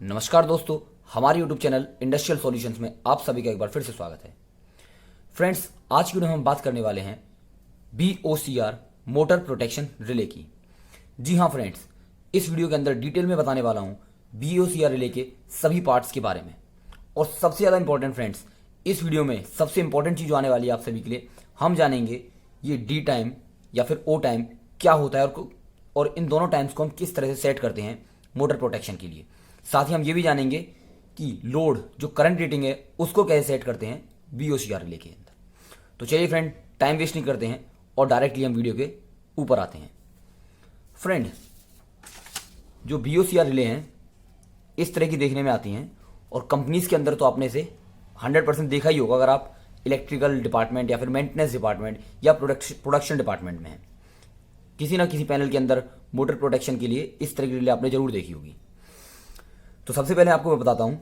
नमस्कार दोस्तों, हमारे YouTube चैनल इंडस्ट्रियल सॉल्यूशंस में आप सभी का एक बार फिर से स्वागत है। फ्रेंड्स, आज की वीडियो में हम बात करने वाले हैं BOCR मोटर प्रोटेक्शन रिले की। जी हाँ फ्रेंड्स, इस वीडियो के अंदर डिटेल में बताने वाला हूँ BOCR रिले के सभी पार्ट्स के बारे में। और सबसे ज़्यादा इंपॉर्टेंट फ्रेंड्स, इस वीडियो में सबसे इंपॉर्टेंट चीज़ जो आने वाली है आप सभी के लिए, हम जानेंगे ये D टाइम या फिर O टाइम क्या होता है और इन दोनों टाइम्स को हम किस तरह से सेट करते हैं मोटर प्रोटेक्शन के लिए। साथ ही हम ये भी जानेंगे कि लोड जो करंट रेटिंग है उसको कैसे सेट करते हैं BOCR रिले के अंदर। तो चलिए फ्रेंड, टाइम वेस्ट नहीं करते हैं और डायरेक्टली हम वीडियो के ऊपर आते हैं। फ्रेंड, जो BOCR रिले हैं इस तरह की देखने में आती हैं और कंपनीज के अंदर तो आपने से 100% देखा ही होगा अगर आप इलेक्ट्रिकल डिपार्टमेंट या फिर मेंटेनेंस डिपार्टमेंट या प्रोडक्शन डिपार्टमेंट में हैं। किसी ना किसी पैनल के अंदर मोटर प्रोटेक्शन के लिए इस तरह की रिले आपने जरूर देखी होगी। तो सबसे पहले आपको मैं बताता हूं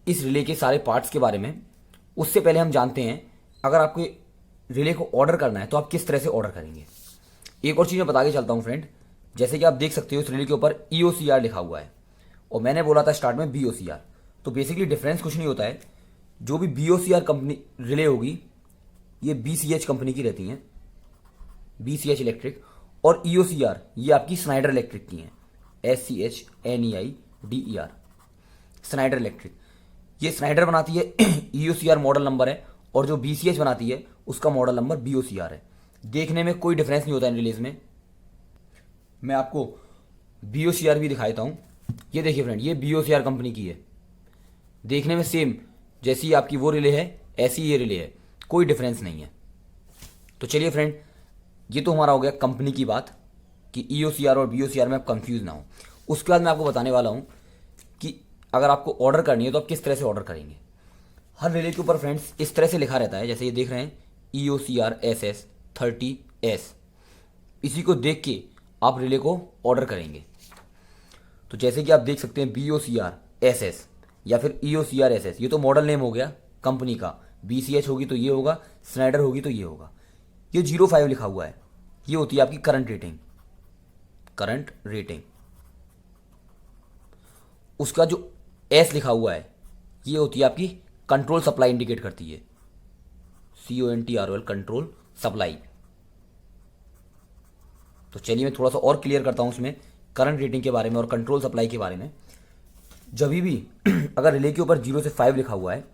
इस रिले के सारे पार्ट्स के बारे में। उससे पहले हम जानते हैं अगर आपको रिले को ऑर्डर करना है तो आप किस तरह से ऑर्डर करेंगे। एक और चीज़ मैं बता के चलता हूं फ्रेंड, जैसे कि आप देख सकते हो इस रिले के ऊपर EOCR लिखा हुआ है और मैंने बोला था स्टार्ट में BOCR। तो बेसिकली डिफरेंस कुछ नहीं होता है। जो भी BOCR कंपनी रिले होगी ये BCH कंपनी की रहती हैं, BCH इलेक्ट्रिक, और EOCR ये आपकी स्नाइडर इलेक्ट्रिक की हैं, SCHNEIDER, स्नाइडर इलेक्ट्रिक। ये स्नाइडर बनाती है EOCR मॉडल नंबर है और जो BCH बनाती है उसका मॉडल नंबर BOCR है। देखने में कोई डिफरेंस नहीं होता इन रिलेज में। मैं आपको BOCR भी दिखा देता हूँ। ये देखिए फ्रेंड, ये BOCR कंपनी की है, देखने में सेम जैसी आपकी वो रिले है ऐसी ये रिले है, कोई डिफरेंस नहीं है। तो चलिए फ्रेंड, ये तो हमारा हो गया कंपनी की बात कि EOCR और BOCR में आप कंफ्यूज ना हो। उसके बाद मैं आपको बताने वाला हूँ कि अगर आपको ऑर्डर करनी है तो आप किस तरह से ऑर्डर करेंगे। हर रिले के ऊपर फ्रेंड्स इस तरह से लिखा रहता है, जैसे ये देख रहे हैं EOCR SS30S। इसी को देख के आप रिले को ऑर्डर करेंगे। तो जैसे कि आप देख सकते हैं BOCR SS या फिर EOCR SS, ये तो मॉडल नेम हो गया कंपनी का। BCH होगी तो ये होगा, स्नाइडर होगी तो ये होगा। ये 05 लिखा हुआ है, ये होती है आपकी करंट रेटिंग। करंट रेटिंग उसका जो S लिखा हुआ है ये होती है आपकी कंट्रोल सप्लाई, इंडिकेट करती है CONTROL, कंट्रोल सप्लाई। तो चलिए मैं थोड़ा सा और क्लियर करता हूं उसमें करंट रेटिंग के बारे में और कंट्रोल सप्लाई के बारे में। जब भी अगर रिले के ऊपर 0 से 5 लिखा हुआ है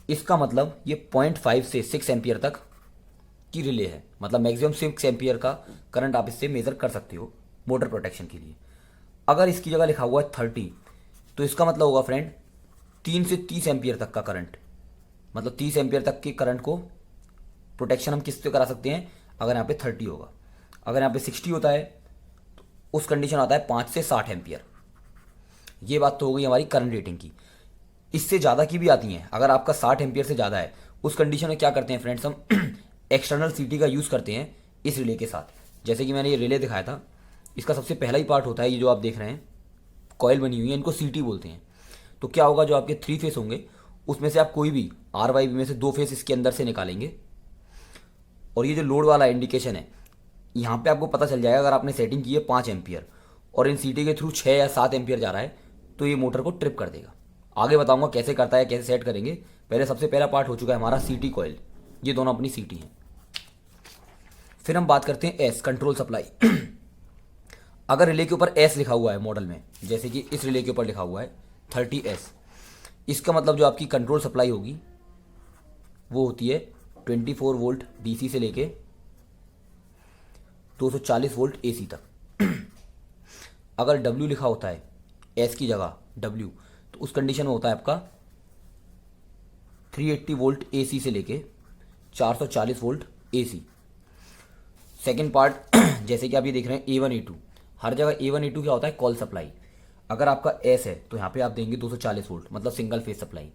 इसका मतलब ये 0.5 से 6 एम्पियर तक की रिले है, मतलब मैक्सिमम 6 एम्पियर का करंट आप इससे मेजर कर सकते हो मोटर प्रोटेक्शन के लिए। अगर इसकी जगह लिखा हुआ है 30 तो इसका मतलब होगा फ्रेंड 3 से 30 एम्पियर तक का करंट, मतलब 30 एम्पियर तक के करंट को प्रोटेक्शन हम किस पे करा सकते हैं अगर यहाँ पे 30 होगा। अगर यहाँ पे 60 होता है तो उस कंडीशन आता है 5 से 60 एम्पियर। ये बात तो हो गई हमारी करंट रेटिंग की। इससे ज़्यादा की भी आती हैं। अगर आपका 60 एम्पियर से ज़्यादा है उस कंडीशन में क्या करते हैं फ्रेंड्स, हम एक्सटर्नल CT का यूज़ करते हैं इस रिले के साथ। जैसे कि मैंने ये रिले दिखाया था, इसका सबसे पहला ही पार्ट होता है ये जो आप देख रहे हैं, कॉइल बनी हुई है, इनको CT बोलते हैं। तो क्या होगा, जो आपके 3 फेस होंगे उसमें से आप कोई भी RYB में से 2 फेस इसके अंदर से निकालेंगे और ये जो लोड वाला इंडिकेशन है यहाँ पे आपको पता चल जाएगा। अगर आपने सेटिंग की है 5 एम्पियर और इन CT के थ्रू 6 या 7 एम्पियर जा रहा है तो ये मोटर को ट्रिप कर देगा। आगे बताऊंगा कैसे करता है, कैसे सेट करेंगे। पहले सबसे पहला पार्ट हो चुका है हमारा CT कॉइल, ये दोनों अपनी CT हैं। फिर हम बात करते हैं S, कंट्रोल सप्लाई। अगर रिले के ऊपर S लिखा हुआ है मॉडल में, जैसे कि इस रिले के ऊपर लिखा हुआ है 30S, इसका मतलब जो आपकी कंट्रोल सप्लाई होगी वो होती है 24 वोल्ट DC से लेके 240 वोल्ट AC तक। अगर W लिखा होता है S की जगह W, तो उस कंडीशन में होता है आपका 380 वोल्ट AC से लेके 440 वोल्ट AC। सेकेंड पार्ट जैसे कि आप ये देख रहे हैं A1 A2, हर जगह A1 A2 क्या होता है, कॉल सप्लाई। अगर आपका S है तो यहाँ पे आप देंगे 240 वोल्ट, मतलब सिंगल फेस सप्लाई।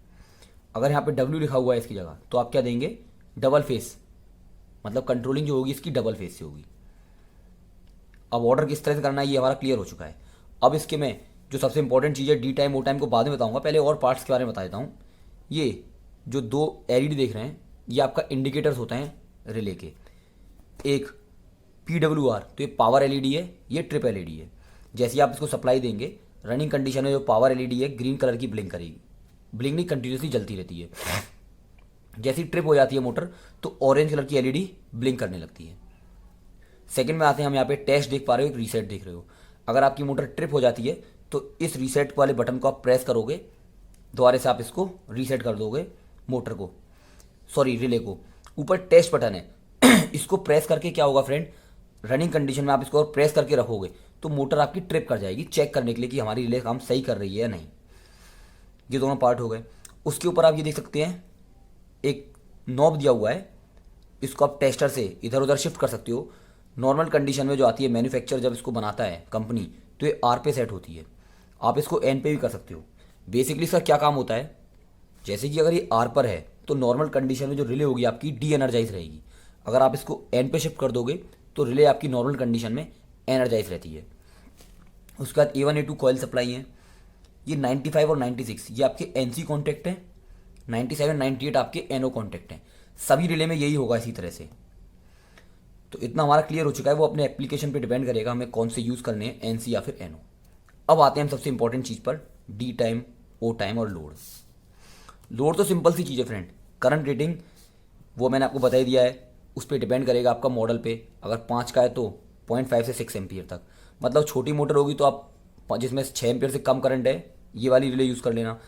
अगर यहाँ पे W लिखा हुआ है इसकी जगह तो आप क्या देंगे, डबल फेस, मतलब कंट्रोलिंग जो होगी इसकी डबल फेस से होगी। अब ऑर्डर किस तरह से करना है ये हमारा क्लियर हो चुका है। अब इसके में जो सबसे इंपॉर्टेंट चीज़ है D टाइम O टाइम को बाद में बताऊंगा, पहले और पार्ट्स के बारे में बता देता हूँ। ये जो 2 LED देख रहे हैं ये आपका इंडिकेटर्स होते हैं रिले के। एक PWR, तो ये पावर LED है, ये ट्रिप LED है। जैसे आप इसको सप्लाई देंगे रनिंग कंडीशन में जो पावर एलईडी है ग्रीन कलर की ब्लिंक करेगी, ब्लिंक नहीं कंटिन्यूसली जलती रहती है। जैसी ट्रिप हो जाती है मोटर तो ऑरेंज कलर की एलईडी ब्लिंक करने लगती है। सेकंड में आते हैं, हम यहाँ पे टेस्ट देख पा रहे हो, एक रीसेट देख रहे हो। अगर आपकी मोटर ट्रिप हो जाती है तो इस रीसेट वाले बटन को आप प्रेस करोगे, दोबारा से आप इसको रीसेट कर दोगे मोटर को, सॉरी रिले को। ऊपर टेस्ट बटन है इसको प्रेस करके क्या होगा फ्रेंड, रनिंग कंडीशन में आप इसको और प्रेस करके रखोगे तो मोटर आपकी ट्रिप कर जाएगी, चेक करने के लिए कि हमारी रिले काम सही कर रही है या नहीं। ये दोनों पार्ट हो गए। उसके ऊपर आप ये देख सकते हैं एक नॉब दिया हुआ है, इसको आप टेस्टर से इधर उधर शिफ्ट कर सकते हो। नॉर्मल कंडीशन में जो आती है, मैन्युफैक्चर जब इसको बनाता है कंपनी, तो ये आर पे सेट होती है, आप इसको एन पे भी कर सकते हो। बेसिकली इसका क्या काम होता है, जैसे कि अगर ये आर पर है तो नॉर्मल कंडीशन में जो रिले होगी आपकी डी एनर्जाइज रहेगी। अगर आप इसको एन पे शिफ्ट कर दोगे तो रिले आपकी नॉर्मल कंडीशन में एनर्जाइज रहती है। उसके बाद A1 A2 कॉयल सप्लाई है। ये 95 और 96 ये आपके NC कॉन्टैक्ट है, 97 98 आपके NO कॉन्टैक्ट हैं। सभी रिले में यही होगा इसी तरह से। तो इतना हमारा क्लियर हो चुका है। वो अपने एप्लीकेशन पे डिपेंड करेगा हमें कौन से यूज़ करने हैं, NC या फिर NO। अब आते हैं हम सबसे इंपॉर्टेंट चीज़ पर, डी टाइम, ओ टाइम और लोड। लोड तो सिंपल सी चीज़ है फ्रेंड, करंट रेटिंग वो मैंने आपको बता ही दिया है, उस पर डिपेंड करेगा आपका मॉडल पे। अगर 5 का है तो 0.5 से 6 एम्पियर तक, मतलब छोटी मोटर होगी तो आप जिसमें 6 एम्पियर से कम करंट है ये वाली रिले यूज़ कर लेना।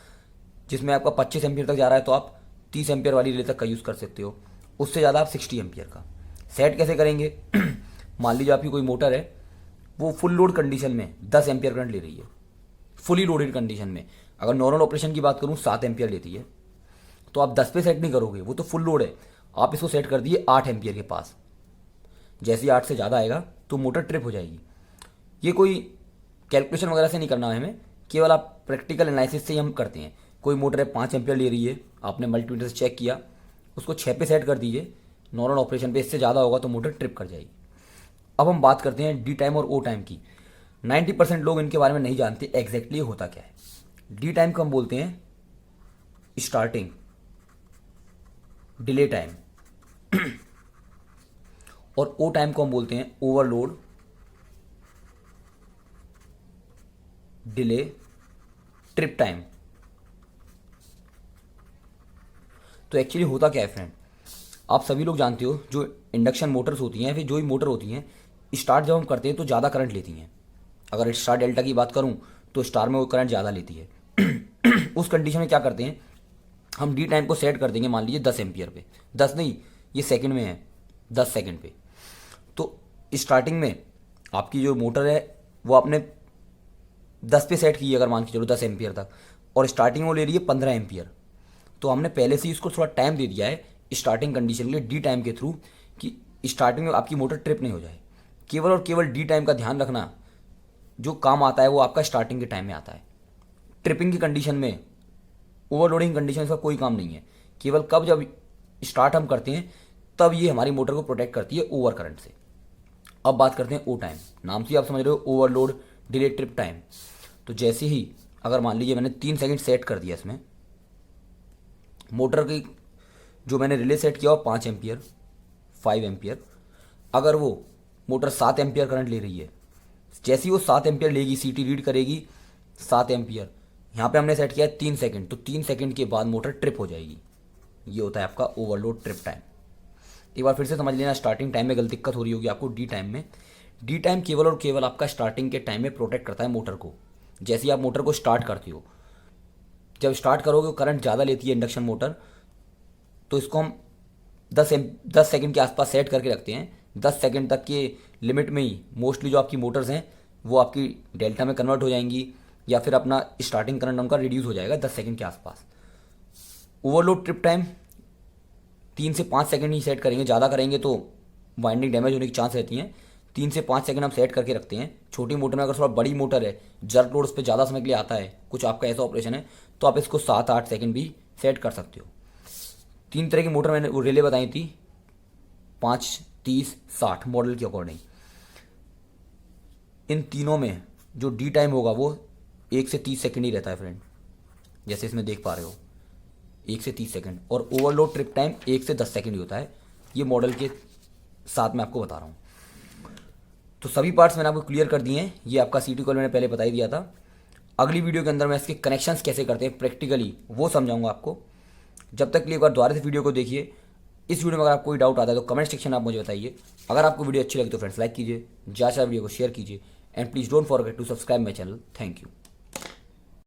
जिसमें आपका 25 एम्पियर तक जा रहा है तो आप 30 एम्पियर वाली रिले तक का यूज़ कर सकते हो। उससे ज़्यादा आप 60 एम्पियर का। सेट कैसे करेंगे मान लीजिए आपकी कोई मोटर है, वो फुल लोड कंडीशन में 10 एम्पियर करंट ले रही है, फुली लोडेड कंडीशन में। अगर नॉर्मल ऑपरेशन की बात करूँ 7 एम्पियर लेती है, तो आप 10 पे सेट नहीं करोगे, वो तो फुल लोड है। आप इसको सेट कर दिए 8 एम्पियर के पास। जैसे ही 8 से ज़्यादा आएगा तो मोटर ट्रिप हो जाएगी। ये कोई कैलकुलेशन वगैरह से नहीं करना है हमें, केवल आप प्रैक्टिकल एनालिसिस से ही हम करते हैं। कोई मोटर है 5 एम्पियर ले रही है, आपने मल्टीमीटर से चेक किया, उसको 6 पे सेट कर दीजिए नॉर्मल ऑपरेशन पे, इससे ज़्यादा होगा तो मोटर ट्रिप कर जाएगी। अब हम बात करते हैं डी टाइम और ओ टाइम की। 90% लोग इनके बारे में नहीं जानते एग्जैक्टली होता क्या है। डी टाइम को हम बोलते हैं स्टार्टिंग डिले टाइम और ओ टाइम को हम बोलते हैं ओवरलोड डिले ट्रिप टाइम। तो एक्चुअली होता क्या है फ्रेंड, आप सभी लोग जानते हो जो इंडक्शन मोटर्स होती हैं, फिर जो ही मोटर होती हैं, स्टार्ट जब हम करते हैं तो ज़्यादा करंट लेती हैं। अगर स्टार डेल्टा की बात करूं तो स्टार में वो करंट ज़्यादा लेती है उस कंडीशन में क्या करते हैं, हम डी टाइम को सेट कर देंगे मान लीजिए 10 एम्पियर पे, 10 नहीं ये सेकंड में है, 10 सेकंड पे। तो स्टार्टिंग में आपकी जो मोटर है वो आपने 10 पे सेट की है, अगर मान के चलो 10 एम्पियर तक, और स्टार्टिंग वो ले रही है 15 एम्पियर। तो हमने पहले से ही उसको थोड़ा टाइम दे दिया है स्टार्टिंग कंडीशन के लिए डी टाइम के थ्रू, कि स्टार्टिंग में आपकी मोटर ट्रिप नहीं हो जाए। केवल और केवल डी टाइम का ध्यान रखना, जो काम आता है वो आपका स्टार्टिंग के टाइम में आता है। ट्रिपिंग की कंडीशन में, ओवरलोडिंग कंडीशन का कोई काम नहीं है। केवल कब जब स्टार्ट हम करते हैं तब ये हमारी मोटर को प्रोटेक्ट करती है ओवर करंट से। अब बात करते हैं ओ टाइम। नाम से आप समझ रहे हो ओवरलोड डिले ट्रिप टाइम। तो जैसे ही अगर मान लीजिए मैंने 3 सेकंड सेट कर दिया इसमें, मोटर की जो मैंने रिले सेट किया वो 5 एम्पियर 5 एम्पियर, अगर वो मोटर 7 एम्पियर करंट ले रही है, जैसे ही वो 7 एम्पियर लेगी सीटी रीड करेगी 7 एम्पियर, यहाँ पे हमने सेट किया है 3 सेकंड, तो 3 सेकंड के बाद मोटर ट्रिप हो जाएगी। ये होता है आपका ओवरलोड ट्रिप टाइम। एक बार फिर से समझ लेना, स्टार्टिंग टाइम में गलती दिक्कत हो रही होगी आपको डी टाइम में। डी टाइम केवल और केवल आपका स्टार्टिंग के टाइम में प्रोटेक्ट करता है मोटर को। जैसे ही आप मोटर को स्टार्ट करते हो, जब स्टार्ट करोगे करंट ज़्यादा लेती है इंडक्शन मोटर, तो इसको हम 10 सेकंड के आसपास सेट करके रखते हैं। 10 सेकंड तक के लिमिट में ही मोस्टली जो आपकी मोटर्स हैं वो आपकी डेल्टा में कन्वर्ट हो जाएंगी, या फिर अपना स्टार्टिंग करंट उनका रिड्यूस हो जाएगा 10 सेकंड के आसपास। ओवरलोड ट्रिप टाइम 3 से 5 सेकंड ही सेट करेंगे, ज़्यादा करेंगे तो वाइंडिंग डैमेज होने की चांस रहती हैं। 3 से 5 सेकंड हम सेट करके रखते हैं। छोटी मोटर में अगर थोड़ा बड़ी मोटर है, जर्क लोड उस पर ज़्यादा समय के लिए आता है, कुछ आपका ऐसा ऑपरेशन है, तो आप इसको 7-8 सेकंड भी सेट कर सकते हो। 3 तरह की मोटर मैंने वो रिले बताई थी, 5, 30, 60 मॉडल के अकॉर्डिंग। इन तीनों में जो डी टाइम होगा वो 1 से 30 सेकंड ही रहता है फ्रेंड, जैसे इसमें देख पा रहे हो 1 से 30 सेकंड, और ओवरलोड ट्रिप टाइम 1 से 10 सेकंड ही होता है। ये मॉडल के साथ मैं आपको बता रहा हूँ। तो सभी पार्ट्स मैंने आपको क्लियर कर दिए हैं। ये आपका सीटी कॉइल मैंने पहले बता ही दिया था। अगली वीडियो के अंदर मैं इसके कनेक्शंस कैसे करते हैं प्रैक्टिकली वो समझाऊंगा आपको। जब तक के लिए एक बार दोबारा से वीडियो को देखिए। इस वीडियो में अगर आपको कोई डाउट आता है तो कमेंट सेक्शन में आप मुझे बताइए। अगर आपको वीडियो अच्छी लगी तो फ्रेंड्स लाइक कीजिए, ज़्यादा वीडियो को शेयर कीजिए and please don't forget to subscribe my channel. Thank you.